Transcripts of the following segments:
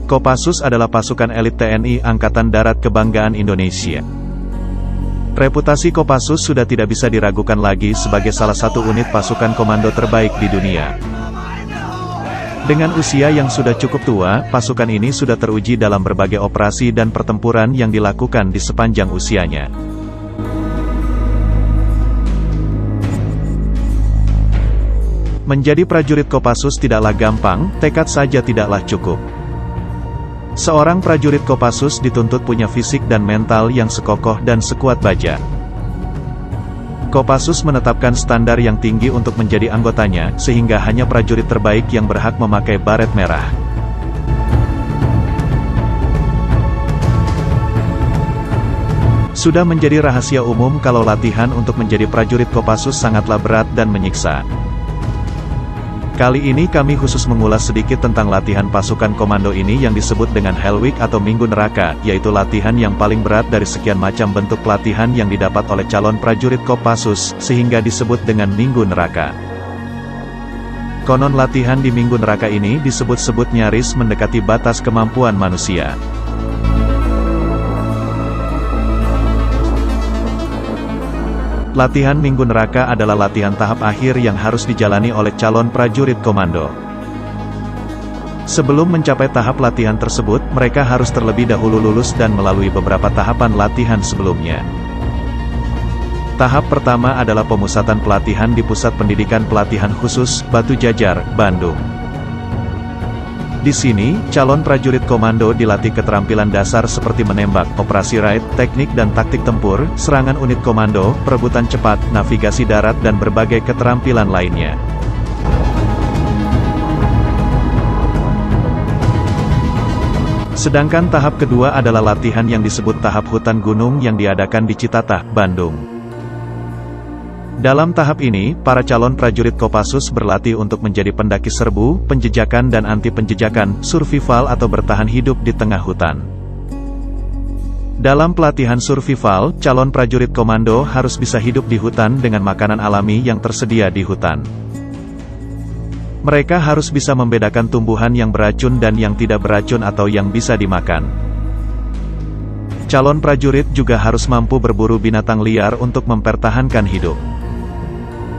Kopassus adalah pasukan elit TNI Angkatan Darat kebanggaan Indonesia. Reputasi Kopassus sudah tidak bisa diragukan lagi sebagai salah satu unit pasukan komando terbaik di dunia. Dengan usia yang sudah cukup tua, pasukan ini sudah teruji dalam berbagai operasi dan pertempuran yang dilakukan di sepanjang usianya. Menjadi prajurit Kopassus tidaklah gampang, tekad saja tidaklah cukup. Seorang prajurit Kopassus dituntut punya fisik dan mental yang sekokoh dan sekuat baja. Kopassus menetapkan standar yang tinggi untuk menjadi anggotanya, sehingga hanya prajurit terbaik yang berhak memakai baret merah. Sudah menjadi rahasia umum kalau latihan untuk menjadi prajurit Kopassus sangatlah berat dan menyiksa. Kali ini kami khusus mengulas sedikit tentang latihan pasukan komando ini yang disebut dengan Hell Week atau Minggu Neraka, yaitu latihan yang paling berat dari sekian macam bentuk pelatihan yang didapat oleh calon prajurit Kopassus, sehingga disebut dengan Minggu Neraka. Konon latihan di Minggu Neraka ini disebut-sebut nyaris mendekati batas kemampuan manusia. Latihan Minggu Neraka adalah latihan tahap akhir yang harus dijalani oleh calon prajurit komando. Sebelum mencapai tahap latihan tersebut, mereka harus terlebih dahulu lulus dan melalui beberapa tahapan latihan sebelumnya. Tahap pertama adalah pemusatan pelatihan di Pusat Pendidikan Pelatihan Khusus, Batu Jajar, Bandung. Di sini, calon prajurit komando dilatih keterampilan dasar seperti menembak, operasi raid, teknik dan taktik tempur, serangan unit komando, perebutan cepat, navigasi darat dan berbagai keterampilan lainnya. Sedangkan tahap kedua adalah latihan yang disebut tahap hutan gunung yang diadakan di Citatah, Bandung. Dalam tahap ini, para calon prajurit Kopassus berlatih untuk menjadi pendaki serbu, penjejakan dan anti-penjejakan, survival atau bertahan hidup di tengah hutan. Dalam pelatihan survival, calon prajurit komando harus bisa hidup di hutan dengan makanan alami yang tersedia di hutan. Mereka harus bisa membedakan tumbuhan yang beracun dan yang tidak beracun atau yang bisa dimakan. Calon prajurit juga harus mampu berburu binatang liar untuk mempertahankan hidup.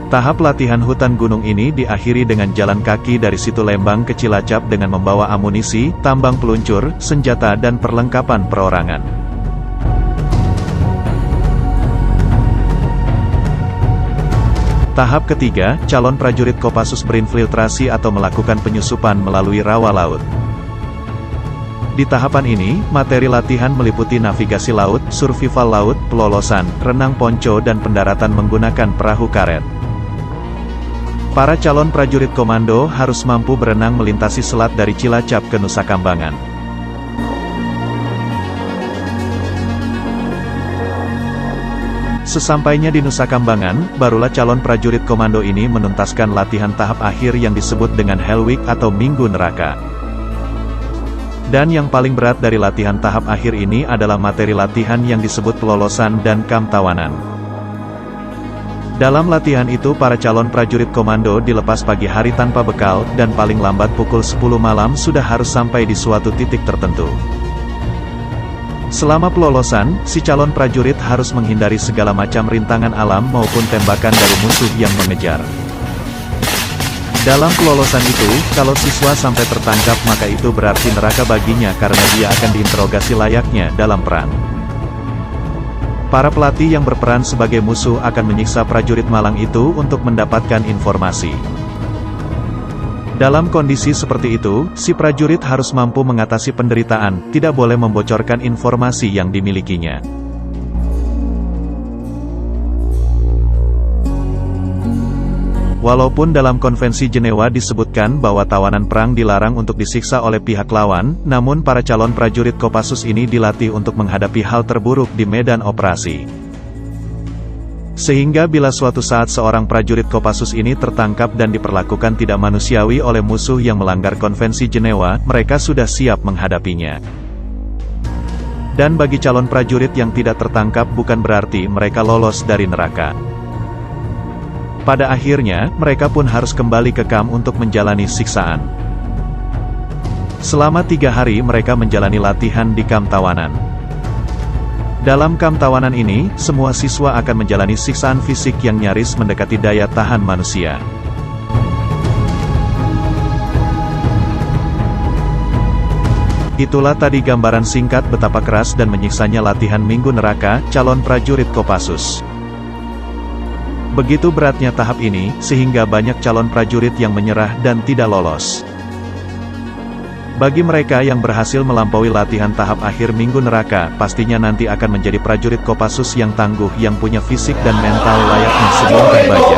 Tahap latihan hutan gunung ini diakhiri dengan jalan kaki dari Situ Lembang ke Cilacap dengan membawa amunisi, tambang peluncur, senjata dan perlengkapan perorangan. Tahap ketiga, calon prajurit Kopassus berinfiltrasi atau melakukan penyusupan melalui rawa laut. Di tahapan ini, materi latihan meliputi navigasi laut, survival laut, pelolosan, renang ponco dan pendaratan menggunakan perahu karet. Para calon prajurit komando harus mampu berenang melintasi selat dari Cilacap ke Nusa Kambangan. Sesampainya di Nusa Kambangan, barulah calon prajurit komando ini menuntaskan latihan tahap akhir yang disebut dengan Hell Week atau Minggu Neraka. Dan yang paling berat dari latihan tahap akhir ini adalah materi latihan yang disebut pelolosan dan kamp tawanan. Dalam latihan itu para calon prajurit komando dilepas pagi hari tanpa bekal, dan paling lambat pukul 10 malam sudah harus sampai di suatu titik tertentu. Selama pelolosan, si calon prajurit harus menghindari segala macam rintangan alam maupun tembakan dari musuh yang mengejar. Dalam pelolosan itu, kalau siswa sampai tertangkap maka itu berarti neraka baginya karena dia akan diinterogasi layaknya dalam perang. Para pelatih yang berperan sebagai musuh akan menyiksa prajurit malang itu untuk mendapatkan informasi. Dalam kondisi seperti itu, si prajurit harus mampu mengatasi penderitaan, tidak boleh membocorkan informasi yang dimilikinya. Walaupun dalam Konvensi Jenewa disebutkan bahwa tawanan perang dilarang untuk disiksa oleh pihak lawan, namun para calon prajurit Kopassus ini dilatih untuk menghadapi hal terburuk di medan operasi. Sehingga bila suatu saat seorang prajurit Kopassus ini tertangkap dan diperlakukan tidak manusiawi oleh musuh yang melanggar Konvensi Jenewa, mereka sudah siap menghadapinya. Dan bagi calon prajurit yang tidak tertangkap bukan berarti mereka lolos dari neraka. Pada akhirnya, mereka pun harus kembali ke kamp untuk menjalani siksaan. Selama 3 hari mereka menjalani latihan di kamp tawanan. Dalam kamp tawanan ini, semua siswa akan menjalani siksaan fisik yang nyaris mendekati daya tahan manusia. Itulah tadi gambaran singkat betapa keras dan menyiksanya latihan Minggu Neraka calon prajurit Kopassus. Begitu beratnya tahap ini, sehingga banyak calon prajurit yang menyerah dan tidak lolos. Bagi mereka yang berhasil melampaui latihan tahap akhir Minggu Neraka, pastinya nanti akan menjadi prajurit Kopassus yang tangguh yang punya fisik dan mental layaknya sebongkah baja.